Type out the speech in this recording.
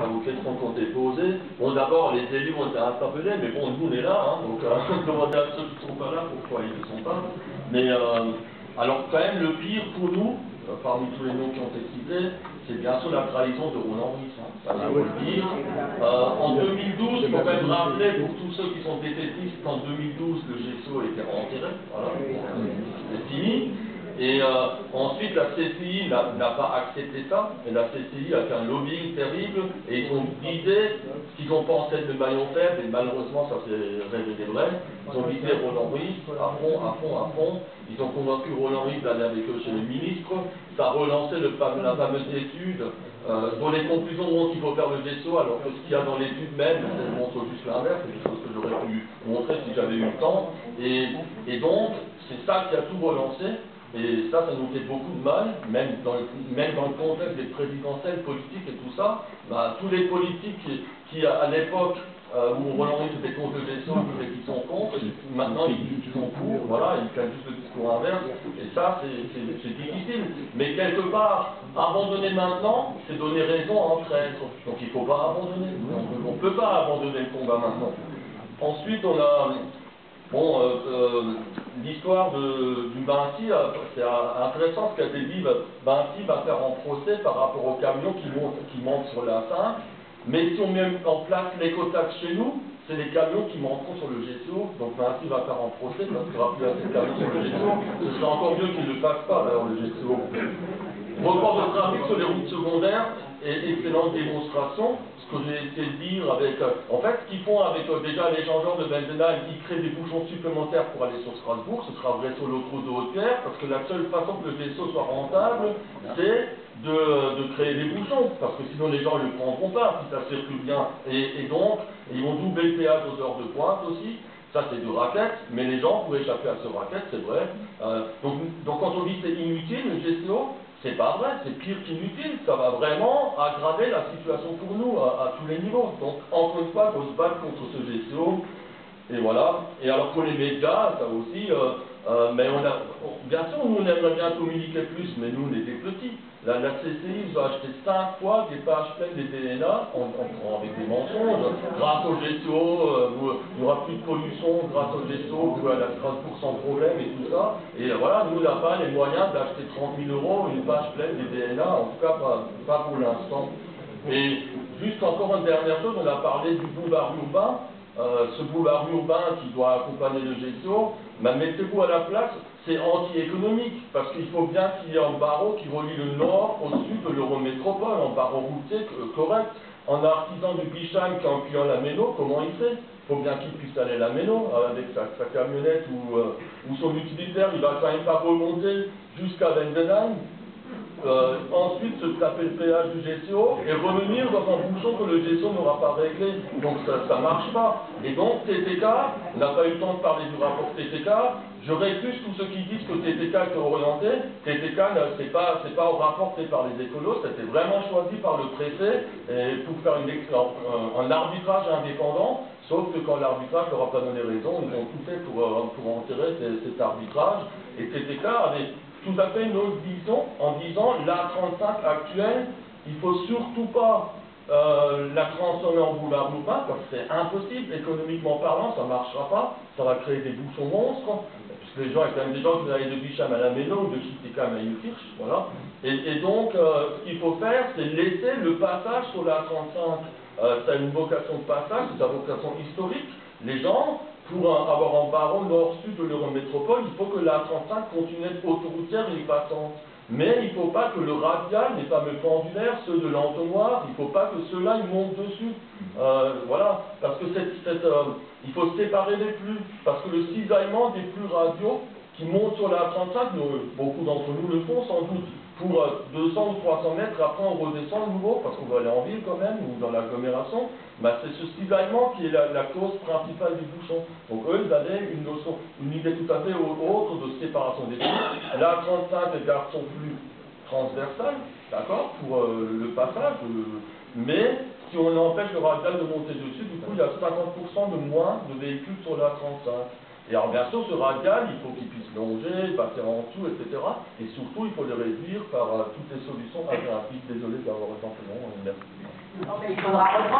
Aux questions qui ont été posées. Bon, d'abord, les élus ont été interpellés, mais bon, nous, on est là, hein, donc demander à ceux qui ne sont pas là pourquoi ils ne le sont pas. Mais alors, quand même, le pire pour nous, parmi tous les noms qui ont été cités, c'est bien sûr la trahison de Roland Ries, hein, ça, il faut le dire. En 2012, il faut quand même rappeler pour tous ceux qui sont défaitistes qu'en 2012, le GSO était enterré, voilà, c'est fini. Et ensuite, la CCI n'a pas accepté ça, et la CCI a fait un lobbying terrible, et ils ont visé ce qu'ils ont pensé de maillon faible, et malheureusement, ça s'est révélé vrai. Ils ont visé Roland Ries à fond. Ils ont convaincu Roland Ries d'aller avec eux chez le ministre. Ça a relancé la fameuse étude dont les conclusions montrent qu'il faut faire le GSO, alors que ce qu'il y a dans l'étude même, ça montre juste l'inverse, c'est quelque chose que j'aurais pu montrer si j'avais eu le temps. Et donc, c'est ça qui a tout relancé. Et ça nous fait beaucoup de mal, même dans le contexte des présidentielles politiques et tout ça. Bah, tous les politiques qui à l'époque, où Roland Ries était contre le GSO, disaient qu'ils sont contre, maintenant ils disent qu'ils sont pour, voilà, ils prennent juste le discours inverse. Et ça, c'est difficile. Mais quelque part, abandonner maintenant, c'est donner raison à un traître. Donc il ne faut pas abandonner. On ne peut pas abandonner le combat maintenant. Ensuite, on a... Bon, l'histoire du Vinci, c'est intéressant ce qu'a été dit. Vinci va faire un procès par rapport aux camions qui montent sur la 5. Mais si on met en place l'écotaxe chez nous, c'est les camions qui monteront sur le GSO. Donc Vinci va faire un procès parce qu'il n'y aura plus assez de camions sur le GSO. Ce serait encore mieux qu'il ne le fasse pas, d'ailleurs, le GSO. Report de trafic sur les routes secondaires et excellente démonstration. Ce que j'ai essayé de dire avec... en fait, ce qu'ils font avec déjà l'échangeur de Benzenheim, ils créent des bouchons supplémentaires pour aller sur Strasbourg. Ce sera vrai sur l'autoroute de Haute-Pierre, parce que la seule façon que le GSO soit rentable, c'est de créer des bouchons, parce que sinon les gens ne le prendront pas si ça circule bien. Et donc, ils vont doubler le péage aux heures de pointe aussi. Ça, c'est du racket, mais les gens pourraient échapper à ce racket, c'est vrai. Donc, quand on dit que c'est inutile, le GSO, c'est pas vrai, c'est pire qu'inutile. Ça va vraiment aggraver la situation pour nous à tous les niveaux. Donc, encore une fois, il faut se battre contre ce GSO. Et voilà. Et alors, pour les médias, ça aussi, mais bien sûr, nous, on aimerait bien communiquer plus, mais nous, on était petits. La CCI nous a acheté 5 fois des pages pleines des DNA, avec des mensonges. Grâce au GSO, il n'y aura plus de pollution, grâce au GSO, vous pouvez aller à Strasbourg sans problème et tout ça. Et voilà, nous, on n'a pas les moyens d'acheter 30 000 € une page pleine des DNA, en tout cas pas pour l'instant. Et juste encore une dernière chose, on a parlé du boulevard urbain. Ce boulevard urbain qui doit accompagner le GSO, mettez-vous à la place, c'est anti-économique, parce qu'il faut bien qu'il y ait un barreau qui relie le nord au sud de l'Eurométropole, un barreau routier correct. Un artisan du Bichheim qui est en client la Méno, comment il fait? Il faut bien qu'il puisse aller à la Méno avec sa camionnette ou son utilitaire, il va quand même pas remonter jusqu'à Benzenheim. Ensuite se taper le péage du GSO et revenir dans un bouchon que le GSO n'aura pas réglé. Donc ça marche pas. Et donc TTK, on n'a pas eu le temps de parler du rapport TTK, je récuse tous ceux qui disent que TTK était orienté. TTK, c'est pas au rapport fait par les écolos, c'était vraiment choisi par le préfet pour faire un arbitrage indépendant. Sauf que quand l'arbitrage leur a pas donné raison, ils ont tout fait pour enterrer cet arbitrage. Et TTK avait tout à fait une autre vision en disant l'A35 actuelle, il ne faut surtout pas la transformer en boulevard urbain parce que c'est impossible, économiquement parlant, ça ne marchera pas, ça va créer des bouchons monstres, puisque les gens, il y a quand même des gens qui allaient de Bichheim à la Méno ou de Schittekam à Uekirch, voilà. Et donc, ce qu'il faut faire, c'est laisser le passage sur l'A35. Ça a une vocation de passage, c'est sa vocation historique. Les gens, pour avoir un barreau nord-sud de l'Eurométropole, il faut que la 35 continue d'être autoroutière et passante. Mais il ne faut pas que le radial, les fameux pendulaires, ceux de l'entonnoir, il ne faut pas que ceux-là ils montent dessus. Voilà, parce que il faut séparer les flux. Parce que le cisaillement des flux radiaux qui montent sur la 35, beaucoup d'entre nous le font sans doute, pour 200 ou 300 mètres, après on redescend de nouveau, parce qu'on va aller en ville quand même, ou dans l'agglomération, bah c'est ce cisaillement qui est la cause principale du bouchon. Donc eux, ils avaient une idée tout à fait autre de séparation des flux. La 35 garde son flux transversal, d'accord, pour le passage, mais si on empêche le radial de monter dessus, du coup il y a 50% de moins de véhicules sur la 35. Et alors bien sûr, ce radial, il faut qu'il puisse longer, passer en dessous, etc. Et surtout, il faut le réduire par toutes les solutions alternatives. Désolé d'avoir été un peu long, merci. Non, mais il faudra reprendre.